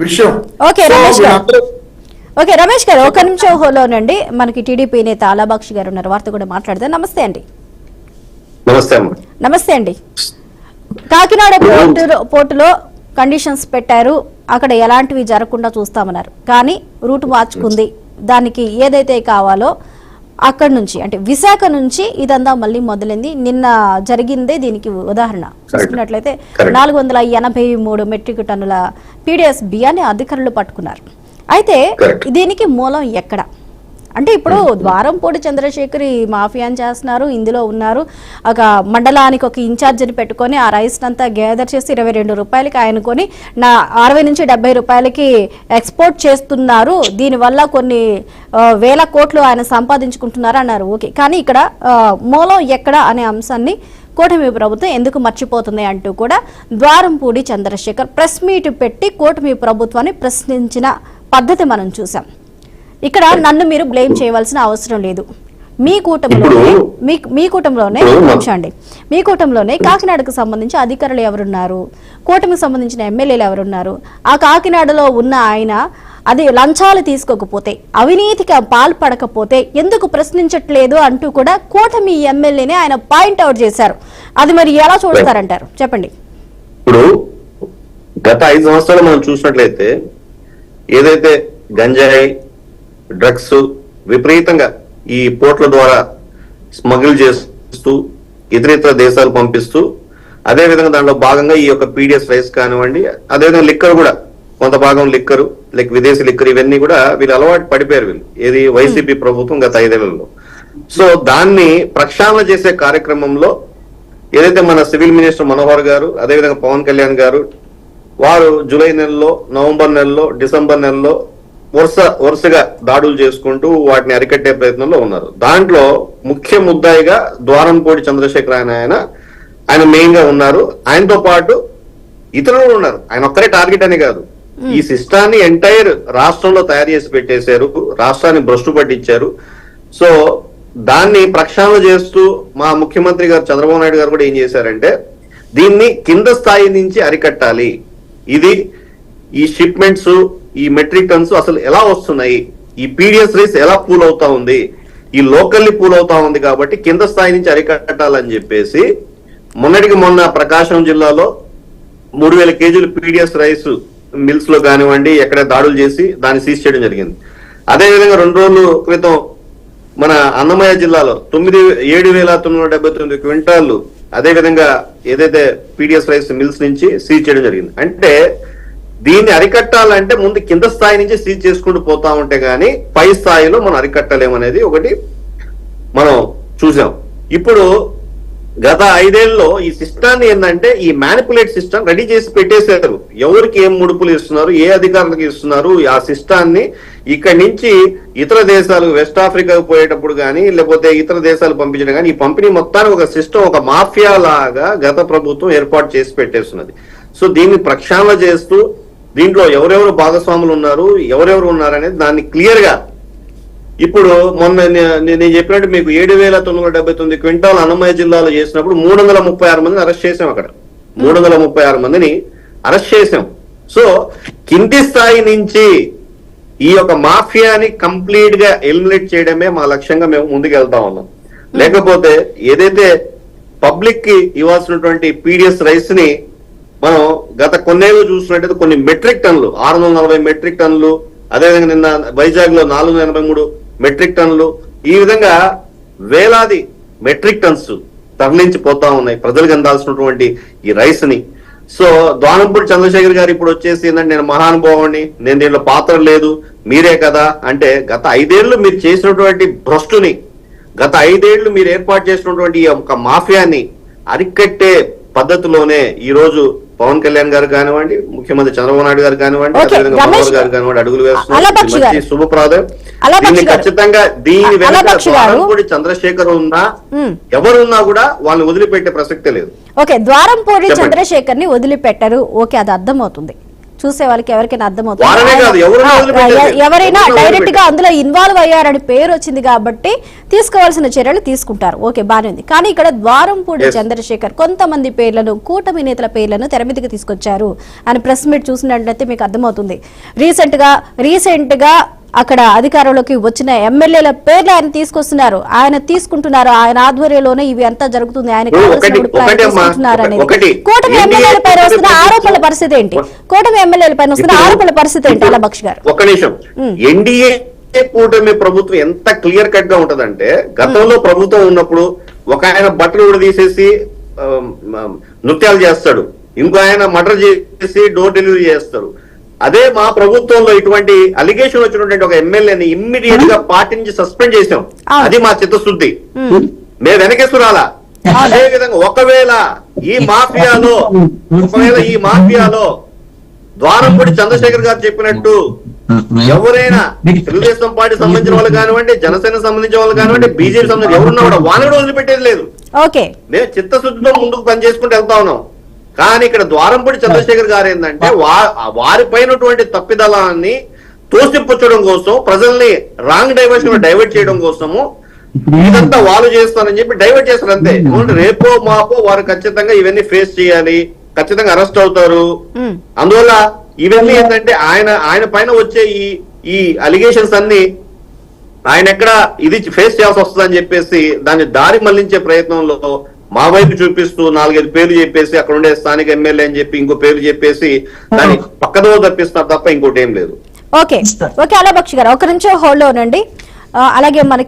విషయం. ఓకే రమేష్ గారు, ఒక నిమిషం హోలోనండి. మనకి టీడీపీ నేత అలాబక్షి గారు ఉన్నారు, వారితో కూడా మాట్లాడదాం. నమస్తే అండి. నమస్తే అండి. కాకినాడ పోర్టులో కండిషన్స్ పెట్టారు, అక్కడ ఎలాంటివి జరగకుండా చూస్తామన్నారు. కానీ రూట్ మార్చుకుంది, దానికి ఏదైతే కావాలో అక్కడి నుంచి అంటే విశాఖ నుంచి ఇదంతా మళ్ళీ మొదలైంది. నిన్న జరిగిందే దీనికి ఉదాహరణ చూసుకున్నట్లయితే 483 మెట్రిక్ టన్నుల పీడిఎస్ బియ్యాన్ని అధికారులు పట్టుకున్నారు. అయితే దీనికి మూలం ఎక్కడ అంటే ఇప్పుడు ద్వారంపూడి చంద్రశేఖర్ ఈ మాఫియాని చేస్తున్నారు, ఇందులో ఉన్నారు. ఒక మండలానికి ఒక ఇన్ఛార్జిని పెట్టుకొని ఆ రైస్ అంతా గ్యాదర్ చేసి 22 రూపాయలకి ఆయన కొని 60 నుంచి 70 రూపాయలకి ఎక్స్పోర్ట్ చేస్తున్నారు. దీనివల్ల కొన్ని వేల కోట్లు ఆయన సంపాదించుకుంటున్నారు అన్నారు. ఓకే, కానీ ఇక్కడ మూలం ఎక్కడ అనే అంశాన్ని కూటమి ప్రభుత్వం ఎందుకు మర్చిపోతుంది అంటూ కూడా ద్వారంపూడి చంద్రశేఖర్ ప్రెస్ మీట్ పెట్టి కూటమి ప్రభుత్వాన్ని ప్రశ్నించిన పద్ధతి మనం చూసాం. ఇక్కడ నన్ను మీరు బ్లేమ్ చేయవలసిన అవసరం లేదు. మీ కూటమిలోనే కాకినాడకు సంబంధించి అధికారులు ఎవరున్నారు, కూటమికి సంబంధించిన ఎమ్మెల్యేలు ఎవరున్నారు, ఆ కాకినాడలో ఉన్న ఆయన అది లంచాలు తీసుకోకపోతే, అవినీతికి పాల్పడకపోతే ఎందుకు ప్రశ్నించట్లేదు అంటూ కూడా కూటమి ఎమ్మెల్యేనే ఆయన పాయింట్ అవుట్ చేశారు. అది మరి ఎలా చూస్తారంటారు చెప్పండి. ఇప్పుడు గత 5 సంవత్సరాలు మనం చూసినట్లయితే ఏదైతే గంజాయి డ్రగ్స్ విపరీతంగా ఈ పోర్ట్ల ద్వారా స్మగిల్ చేస్తూ ఇతర దేశాలు పంపిస్తూ, అదే విధంగా దాంట్లో భాగంగా ఈ యొక్క పీడిఎస్ రైస్ కానివ్వండి, అదేవిధంగా లిక్కర్ కూడా కొంత భాగం లిక్కరు లైక్ విదేశీ లిక్కర్ ఇవన్నీ కూడా వీళ్ళు అలవాటు పడిపోయారు. వీళ్ళు ఏది వైసీపీ ప్రభుత్వం గత 5 ఏళ్లలో. సో దాన్ని ప్రక్షాళన చేసే కార్యక్రమంలో ఏదైతే మన సివిల్ మినిస్టర్ మనోహర్ గారు, అదేవిధంగా పవన్ కళ్యాణ్ గారు, వారు జూలై నెలలో, నవంబర్ నెలలో, డిసెంబర్ నెలలో వరుసగా దాడులు చేసుకుంటూ వాటిని అరికట్టే ప్రయత్నంలో ఉన్నారు. దాంట్లో ముఖ్య ముద్దాయిగా ద్వారంపూడి చంద్రశేఖర్ ఆయన మెయిన్ గా ఉన్నారు. ఆయనతో పాటు ఇతరులు ఉన్నారు. ఆయన ఒక్కరే టార్గెట్ అని కాదు, ఈ సిస్టాన్ని ఎంటైర్ రాష్ట్రంలో తయారు చేసి పెట్టేశారు, రాష్ట్రాన్ని భ్రష్టు పట్టించారు. సో దాన్ని ప్రక్షాళన చేస్తూ మా ముఖ్యమంత్రి గారు చంద్రబాబు నాయుడు గారు కూడా ఏం చేశారంటే దీన్ని కింద స్థాయి నుంచి అరికట్టాలి. ఇది ఈ షిప్మెంట్స్, ఈ మెట్రిక్ టన్స్ అసలు ఎలా వస్తున్నాయి, ఈ పీడిఎస్ రైస్ ఎలా పూల్ అవుతా ఉంది, ఈ లోకల్లీ పూల్ అవుతా ఉంది, కాబట్టి కింద స్థాయి నుంచి అరికట్టాలని చెప్పేసి మొన్నటికి మొన్న ప్రకాశం జిల్లాలో 3000 కేజీలు పీడిఎస్ రైస్ మిల్స్ లో కానివ్వండి ఎక్కడ దాడులు చేసి దాన్ని సీజ్ చేయడం జరిగింది. అదేవిధంగా 2 రోజుల క్రితం మన అన్నమయ్య జిల్లాలో 7,979 క్వింటాళ్లు అదేవిధంగా ఏదైతే పీడిఎస్ రైస్ మిల్స్ నుంచి సీజ్ చేయడం జరిగింది. అంటే దీన్ని అరికట్టాలంటే ముందు కింద స్థాయి నుంచి సీజ్ చేసుకుంటూ పోతా ఉంటే గానీ పై స్థాయిలో మనం అరికట్టలేమనేది ఒకటి మనం చూసాం. ఇప్పుడు గత 5 ఏళ్లలో ఈ సిస్టాన్ని ఏంటంటే ఈ మ్యానిపులేట్ సిస్టమ్ రెడీ చేసి పెట్టేశారు. ఎవరికి ఏం ముడుపులు ఇస్తున్నారు, ఏ అధికారులకు ఇస్తున్నారు, ఆ సిస్టాన్ని ఇక్కడి నుంచి ఇతర దేశాలు వెస్ట్ ఆఫ్రికాకు పోయేటప్పుడు కానీ లేకపోతే ఇతర దేశాలు పంపించడం కానీ ఈ పంపిణీ మొత్తానికి ఒక సిస్టమ్, ఒక మాఫియా లాగా గత ప్రభుత్వం ఏర్పాటు చేసి పెట్టేస్తున్నది. సో దీన్ని ప్రక్షాళన చేస్తూ దీంట్లో ఎవరెవరు భాగస్వాములు ఉన్నారు, ఎవరెవరు ఉన్నారనేది దాన్ని క్లియర్ గా ఇప్పుడు మొన్న నేను చెప్పినట్టు మీకు 7,979 క్వింటాల్ అన్నమయ్య జిల్లాలో చేసినప్పుడు 336 మందిని అరెస్ట్ చేసాం. అక్కడ 336 మందిని అరెస్ట్ చేసాం. సో కింది స్థాయి నుంచి ఈ యొక్క మాఫియాని కంప్లీట్ గా ఎలిమినేట్ చేయడమే మా లక్ష్యంగా మేము ముందుకు వెళ్తా ఉన్నాం. లేకపోతే ఏదైతే పబ్లిక్ కి ఇవ్వాల్సినటువంటి పీడిఎస్ రైస్ ని మనం గత కొన్నేళ్ళు చూసినట్టయితే కొన్ని మెట్రిక్ టన్నులు 640 మెట్రిక్ టన్నులు, అదేవిధంగా నిన్న వైజాగ్ లో 483 మెట్రిక్ టన్నులు, ఈ విధంగా వేలాది మెట్రిక్ టన్స్ తరలించి పోతా ఉన్నాయి ప్రజలకు అందాల్సినటువంటి ఈ రైస్ ని. సో ద్వారంపూడి చంద్రశేఖర్ గారు ఇప్పుడు వచ్చేసి ఏంటంటే నేను మహానుభావుని, నేను దీంట్లో పాత్ర లేదు, మీరే కదా అంటే గత 5 ఏళ్లు మీరు చేసినటువంటి భ్రష్టుని, గత 5 ఏళ్లు మీరు ఏర్పాటు చేసినటువంటి ఈ ఒక మాఫియాని అరికట్టే పద్ధతిలోనే ఈ రోజు పవన్ కళ్యాణ్ గారు కానివ్వండి, ముఖ్యమంత్రి చంద్రబాబు నాయుడు గారు కానివ్వండి, అదేవిధంగా మనోహర్ గారు కానివ్వండి అడుగులు వేస్తున్నారు. శుభప్రదం. దీన్ని ఖచ్చితంగా దీని వెనక ద్వారంపూడి చంద్రశేఖర్ ఉన్నా ఎవరున్నా కూడా వాళ్ళని వదిలిపెట్టే ప్రసక్తే లేదు. ఓకే, ద్వారంపూడి చంద్రశేఖర్ ని వదిలిపెట్టరు, ఓకే అది అర్థమవుతుంది. చూసే వాళ్ళకి ఎవరికైనా వారనే అర్థమవుతుంది కాదు, ఎవరిని వదిలిపెట్టేది? ఎవరైనా ఎవరిని డైరెక్ట్ గా వదిలిపెట్టేది? అందులో ఇన్వాల్వ్ అయ్యారని పేరు వచ్చింది కాబట్టి తీసుకోవాల్సిన చర్యలు తీసుకుంటారు. ఓకే, బానే ఉంది. కానీ ఇక్కడ ద్వారంపూడి Yes. చంద్రశేఖర్ కొంతమంది పేర్లను, కూటమి నేతల పేర్లను తెర మీదకి తీసుకొచ్చారు అని ప్రెస్ మీట్ చూసినట్లయితే మీకు అర్థమవుతుంది. రీసెంట్ గా అక్కడ అధికారంలోకి వచ్చిన ఎమ్మెల్యేల పేర్లు ఆయన తీసుకొస్తున్నారు, ఆయన తీసుకుంటున్నారు, ఆయన ఆధ్వర్యంలోనే ఇవి అంతా జరుగుతుంది, ఆయన కావాల్సినప్పుడు ఆయన తీసుకుంటున్నారు అనేది. కూటమి ఎమ్మెల్యేల పైన వస్తున్న ఆరోపణల పరిస్థితి ఏంటి? కూటమి ఎమ్మెల్యేల పైన వస్తున్న ఆరోపణల పరిస్థితి ఏంటి? అలా బక్షి గారు ఒక్క నిమిషం. ఎన్డీఏ కూటమి ప్రభుత్వం ఎంత క్లియర్ కట్ గా ఉంటదంటే, గతంలో ప్రభుత్వం ఉన్నప్పుడు ఒక ఆయన బట్టలు కూడా తీసేసి నృత్యాలు చేస్తాడు, ఇంకో ఆయన మర్డర్ చేసి డోర్ డెలివరీ చేస్తారు. అదే మా ప్రభుత్వంలో ఇటువంటి అలిగేషన్ వచ్చినటువంటి ఒక ఎమ్మెల్యేని ఇమ్మీడియట్ గా పార్టీ నుంచి సస్పెండ్ చేసాం. అది మా చిత్తశుద్ధి, మేము వెనకేసుకురాలా. అదే విధంగా ఒకవేళ ఈ మాఫియాలో ద్వారంపూడి చంద్రశేఖర్ గారు చెప్పినట్టు ఎవరైనా తెలుగుదేశం పార్టీ సంబంధించిన వాళ్ళు కానివ్వండి, జనసేన సంబంధించిన వాళ్ళు కానివ్వండి, బీజేపీ సంబంధించిన ఎవరున్నా కూడా వాళ్ళని కూడా వదిలిపెట్టేది లేదు. ఓకే, మేము చిత్తశుద్ధితో ముందుకు పనిచేసుకుంటూ వెళ్తా ఉన్నాం. కానీ ఇక్కడ ద్వారంపూడి చంద్రశేఖర్ గారు ఏంటంటే వారిపైనటువంటి తప్పిదలాన్ని తోసిపుచ్చడం కోసం, ప్రజల్ని రాంగ్ డైవర్షన్ డైవర్ట్ చేయడం కోసము ఇదంతా వాళ్ళు చేస్తారని చెప్పి డైవర్ట్ చేస్తారు అంతే. రేపో మాపో వారు ఖచ్చితంగా ఇవన్నీ ఫేస్ చేయాలి, ఖచ్చితంగా అరెస్ట్ అవుతారు. అందువల్ల ఇవన్నీ ఏంటంటే ఆయన పైన వచ్చే ఈ అలిగేషన్స్ అన్ని ఆయన ఎక్కడ ఇది ఫేస్ చేయాల్సి వస్తుందని చెప్పేసి దాన్ని దారి మళ్లించే ప్రయత్నంలో మా వైపు చూపిస్తూ 4-5 పేర్లు చెప్పేసి అక్కడ ఉండే స్థానిక ఎమ్మెల్యే అని చెప్పి ఇంకో పేరు చెప్పేసి దాన్ని పక్కదో తప్పిస్తున్నారు తప్ప ఇంకోటి ఏం లేదు. ఓకే, అలా బక్షి గారు ఒక నిమిషం హోల్డ్ లో ఉండండి. అలాగే మనకి